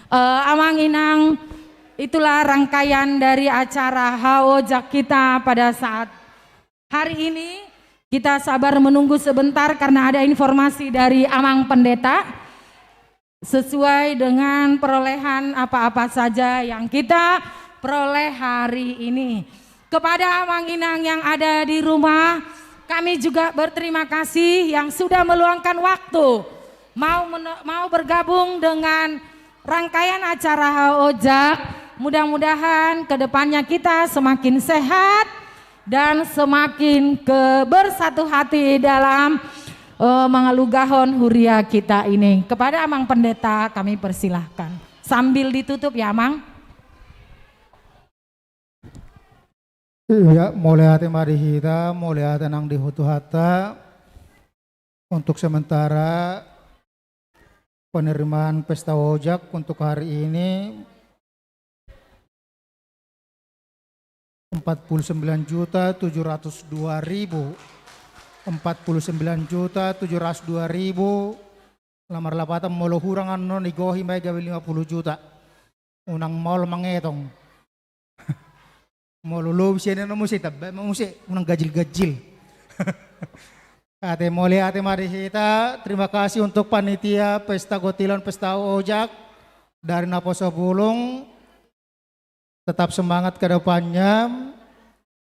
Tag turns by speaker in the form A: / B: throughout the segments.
A: Amang Inang, itulah rangkaian dari acara Haojak kita pada saat hari ini. Kita sabar menunggu sebentar karena ada informasi dari Amang Pendeta sesuai dengan perolehan apa-apa saja yang kita peroleh hari ini. Kepada Amang Inang yang ada di rumah, kami juga berterima kasih yang sudah meluangkan waktu mau bergabung dengan rangkaian acara Haojak. Mudah-mudahan kedepannya kita semakin sehat dan semakin bersatu hati dalam mengalugahon huria kita ini. Kepada Amang Pendeta kami persilahkan. Sambil ditutup ya Amang.
B: Iya, mulai hati mari kita, mulai hati nang dihutu hata. Untuk sementara penerimaan pesta Haojak untuk hari ini 49.702.000 lamar lapatan molo hurangan non igohi mai gawe 50 juta unang mall mangetong molo lo sene no musi tabba musi unang gajil-gajil ate mole ate mari kita terima kasih untuk panitia pesta Gotilon pesta Haojak dari Naposo Bulung. Tetap semangat ke depannya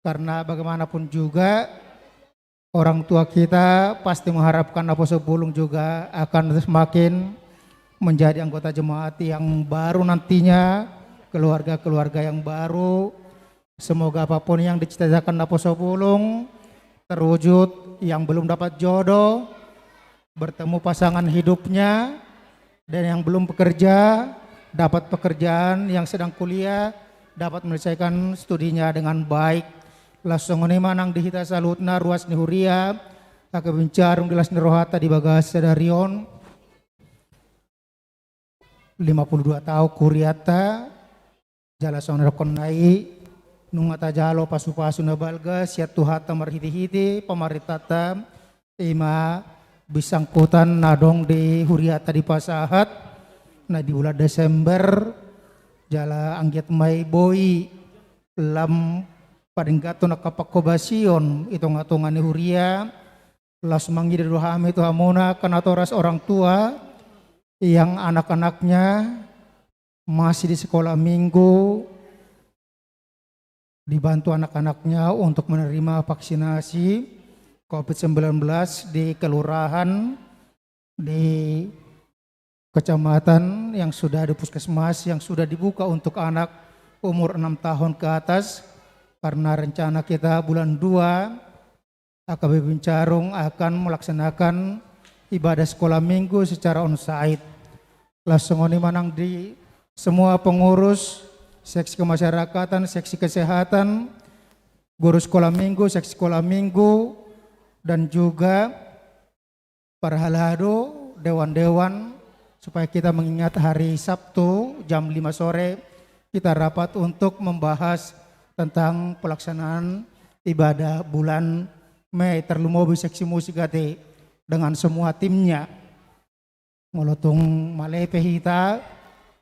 B: karena bagaimanapun juga orang tua kita pasti mengharapkan Naposo Bulung juga akan semakin menjadi anggota jemaat yang baru nantinya, keluarga-keluarga yang baru. Semoga apapun yang dicita-citakan Naposo Bulung terwujud, yang belum dapat jodoh bertemu pasangan hidupnya, dan yang belum bekerja dapat pekerjaan, yang sedang kuliah dapat menyelesaikan studinya dengan baik. Langsung ini manang dihita salutna ruas ni huria tak bencarung dilas ni rohata di bagas sedarion 52 tahun kuriata jala song rekon nai nungata jalo pasu-pasu na balga siat tuhata marhiti-hiti pamaritata ima bisangkutan nadong di huriata di pasahat na di bulan Desember jala anggiat may boy lam paringgato nakapakobasion itong atungan ni huria las manggida dohami itu hamona kanatoras orang tua yang anak-anaknya masih di sekolah minggu dibantu anak-anaknya untuk menerima vaksinasi COVID-19 di kelurahan di kecamatan yang sudah di puskesmas yang sudah dibuka untuk anak umur 6 tahun ke atas karena rencana kita bulan 2 AKBP Bincarung akan melaksanakan ibadah sekolah minggu secara onsite. Langsung ini manang di semua pengurus seksi kemasyarakatan, seksi kesehatan, guru sekolah minggu, seksi sekolah minggu dan juga para halado, dewan-dewan supaya kita mengingat hari Sabtu jam 5 sore kita rapat untuk membahas tentang pelaksanaan ibadah bulan Mei terlumobi seksi musik gate dengan semua timnya. Ngolotung male pehita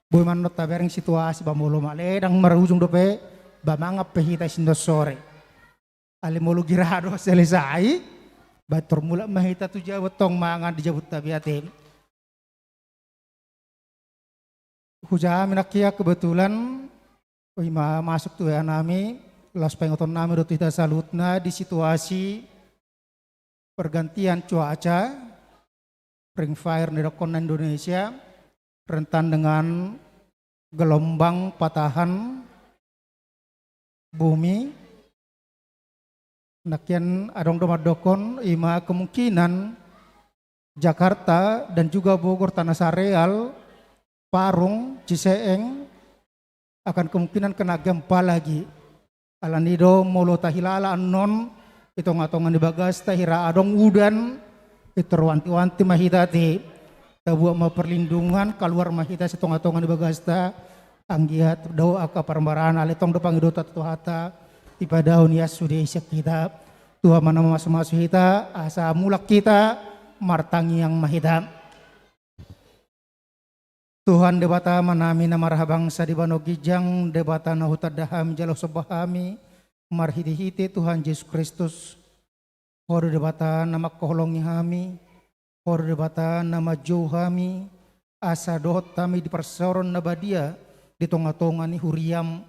B: boy manot tabering situasi bamolo male dang marujung dope bamangap pehita sindo sore. Alimolo girado selesai batur mula mahita tu jawat tong mangan dijabut tabiate. Huja minakia kebetulan masuk tuh ya nami las pengoton nami do tidak salutna di situasi pergantian cuaca ring fire di Dokon Indonesia rentan dengan gelombang patahan bumi nakian adong domad dokon ima kemungkinan Jakarta dan juga Bogor Tanah Sareal Parung, Ciseeng akan kemungkinan kena gempa lagi. Alanido molo tahilala anon itu ngatongan di bagas tahira adong udan itu wanti-wanti mahitati tabuak ma perlindungan keluar mahita setong-atongan di bagas ta anggiat doa ka parmarana letong depang idota tuhata ibadaun ya sudah isyak kita Tuhan mana masuk-masuk kita asa mulak kita martangi yang mahita Tuhan debata manami na marhabangsa di banogijang debata na hutadaham jalo sobahami marhiti-hiti Tuhan Yesus Kristus. Horo debata na makoholongi hami, horo debata na majuhami, asa dohot kami di persoron na badia di tonga-tonga ni huriam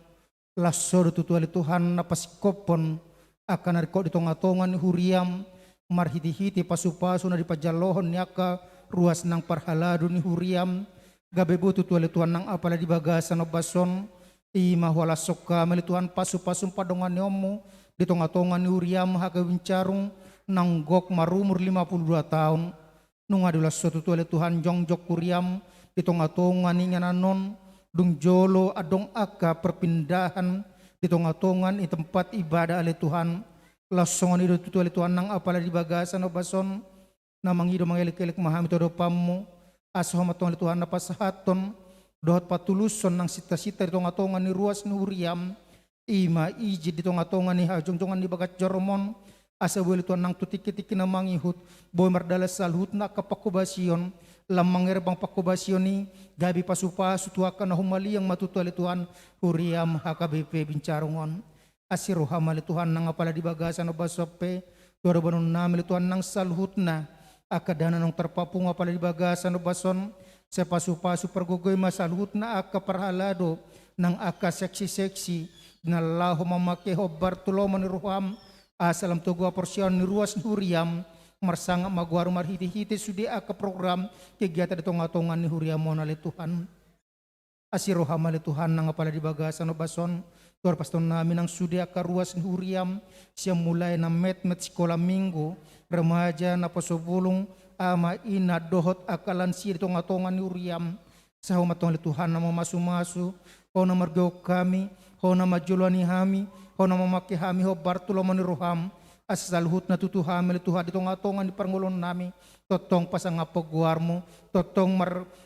B: lasso tutuali Tuhan na pasikopon akan nariko di tonga-tonga ni huriam marhiti-hiti pasu-pasu na di pajalohon ni aka ruas nang parhalado ni huriam gabe butu tuali Tuhan nang apala di bagasan o bason ima wala soka mali Tuhan pasu-pasum padongan nyomu di tonga-tonga ni huriam haka wincarung nang gok marumur 52 tahun nung adulah suatu tuali Tuhan jongjok kuriam di tonga-tonga ni ngananon dung jolo adong aka perpindahan di tonga-tonga ni tempat ibadah oleh Tuhan lasongan itu tuali Tuhan nang apala di bagasan o bason na mangido mangelik-elik mahami todo pamu asohamat Tuhan na pasahaton dohot patuluson ng sita-sita di tonga-tonga ni ruas ni huriam ima iji di tonga-tonga ni hajong-jongan ni bagat joromon asa boleh Tuhan nang tutik-tiki na mangihut boy mardala salhut na kapakubasyon lamang erbang pakubasyon ni gabi pasupasu tuakan na humali yang matutuali Tuhan huriam HKBP bincarongon asiro hamali Tuhan nang apala di bagasan o basope tuara banon namili Tuhan nang salhut na akadana nang terpapung apala di bagasan o bason sa pasu-pasu pergogoy masalhut na aka parhalado nang aka seksi-seksi na laho mamakeho Bartolomeo ni Ruham asalam tugo porsyon ni ruas ni huriam marsanga magwaru marhiti-hiti sudi aka program kegiatan di tonga-tonga ni huriam mo nali Tuhan asiro hamali Tuhan nang apala di bagasan o bason tuar paston namin ang sudi aka ruas ni huriam siya mulai na met-met sekolah minggu remaja na pasobulong ama ina dohot akalan si tonga-tonga ni huriam sa humatong Tuhan na mamasu-masu ho na margaw kami ho na majuluan ni hami ho na mamaki hami ho Bartolomeo ni Ruham asalhut na tutuhami Tuhan di tonga-tonga ni parngulon nami totong pasangapagwar mo totong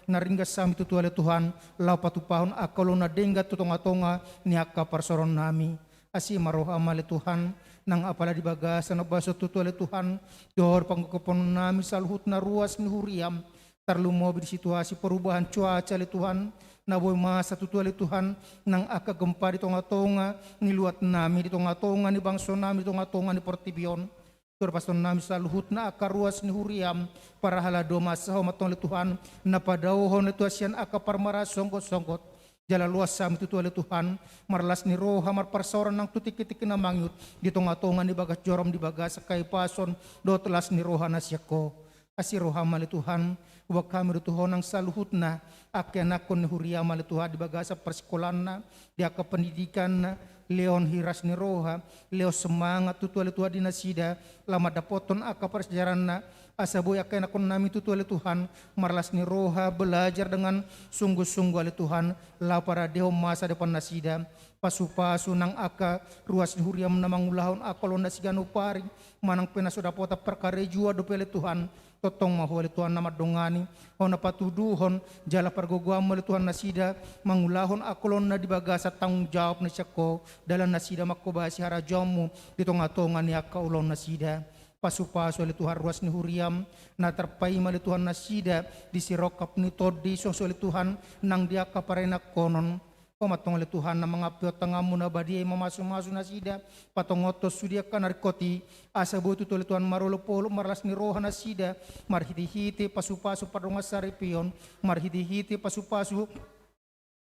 B: naringgas sami tutuali Tuhan lau patupahon akalo na denggat tutonga-tonga ni akaparsoron nami asi maroham ali Tuhan nang apala di bagasan na baso tutuali Tuhan dor pangkupon nami salhut na ruas ni huriam tarlumobi di situasi perubahan cuaca li Tuhan na boy masa tutuali Tuhan nang akagempa di tonga-tonga ni luat nami di tonga-tonga ni bangso nami di tonga-tonga ni Portibion tur paston nami salhut na akaruas ni huriam para halado masa matong li Tuhan na padauhon itu asian aka parmara songgot-songgot jala luas sami tutuali Tuhan marlas ni roha marparsoran nang tutik-titik na mangyut di tonga-tonga ni bagas jorom di bagas kay pason do telas ni roha na siyako asi roha mali Tuhan ubak kami Tuhan nang saluhut na akenakon ni huriam mali Tuhan di bagas persekolahan na di aka pendidikan na Leon hiras ni roha leo semangat tutuali Tuhan di nasida lama dapoton aka persejaran na asaboy akan akon nami tutuali Tuhan marlas ni roha belajar dengan sungguh-sungguh ali Tuhan la para deho masa depan nasida pasu-pasu nang aka ruas ni huriam na mangulahon akolon nasigano pari manang penasoda pota perkare jua dopele Tuhan totong mahuli Tuhan nama dongani ho na patuduhon jala pargogoam ali Tuhan nasida mangulahon akolon na dibagasa tanggung jawab na syako dalam nasida makobasi harajomu di tonga-tonga ni aka ulon nasida pasu-pasu ali Tuhan ruas ni huriam na terpai mali Tuhan nasida di sirokap ni todi soso ali Tuhan nang dia kaparena konon pamatong ali Tuhan na mga piotangamu na badi mamasu-masu nasida patongotos sudia kanarikoti asa butu ali Tuhan marolo-polo marlas ni roha nasida marhiti-hiti pasu-pasu padongasari pion marhiti-hiti pasu-pasu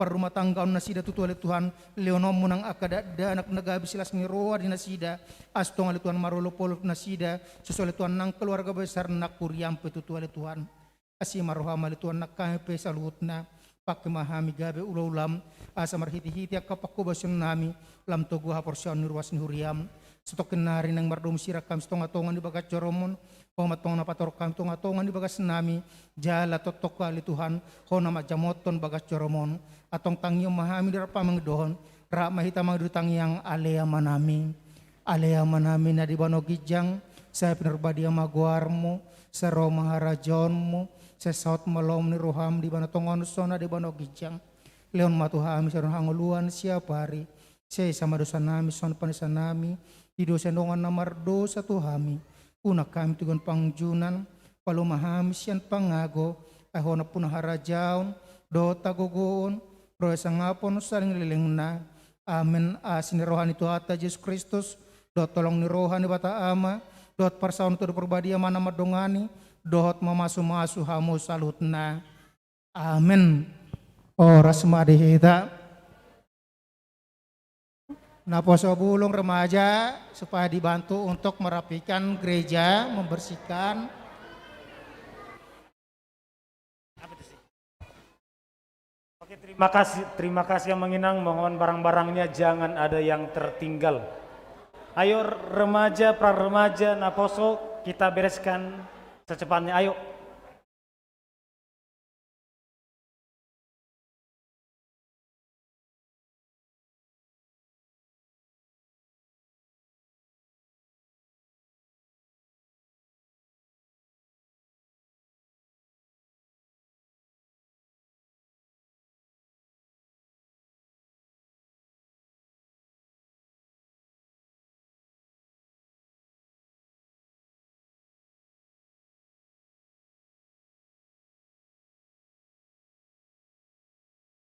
B: rumah tangga on nasida tutuali Tuhan leonom munang akada anak nagabi silas ni roa di nasida astong ali Tuhan marolo polo nasida susole Tuhan nang keluarga besar nak kuriam tutuali Tuhan asi maroha mali Tuhan nak kahpe salutna pakai mahami gabe ulam asa marhiti-hiti akapakubasyon nami lam togu haporsyon ni ruas ni huriam stok kenari nang mardom sirakam stonga-tonga di bagat joromon matong na patorkam tonga-tonga di bagas nami jala totok ali Tuhan ho na majamoton bagas joromon atong tangyo mahami dira pamangdohon ra mahita mangdutang yang alea manami na di banogijang sa pinerbadi magwarmo sa Roma harajonmo sa saut malom ni roham di banatongon sona di banogijang leon matuhami sa hanguluan siapari sa sama dosa nami son panisa nami di dosa ndongan namardo sa tuhami una kami tugon pangjunan palumahami siyan pangago ahona punaharajaon do tagugun, roh sangapon saling lilingna. Amin. Asini rohani Tuhan Yesus Kristus, dot tolong ni rohani bata ama, dot parsaun tu perbadia mana madongani, dot mamasu-masu hamu salutna. Amin. Ora semadi kita. Naposo bulung remaja supaya dibantu untuk merapikan gereja, membersihkan.
C: Oke, terima kasih yang menginang. Mohon barang-barangnya jangan ada yang tertinggal. Ayo remaja, pra remaja, Naposo kita bereskan secepatnya. Ayo.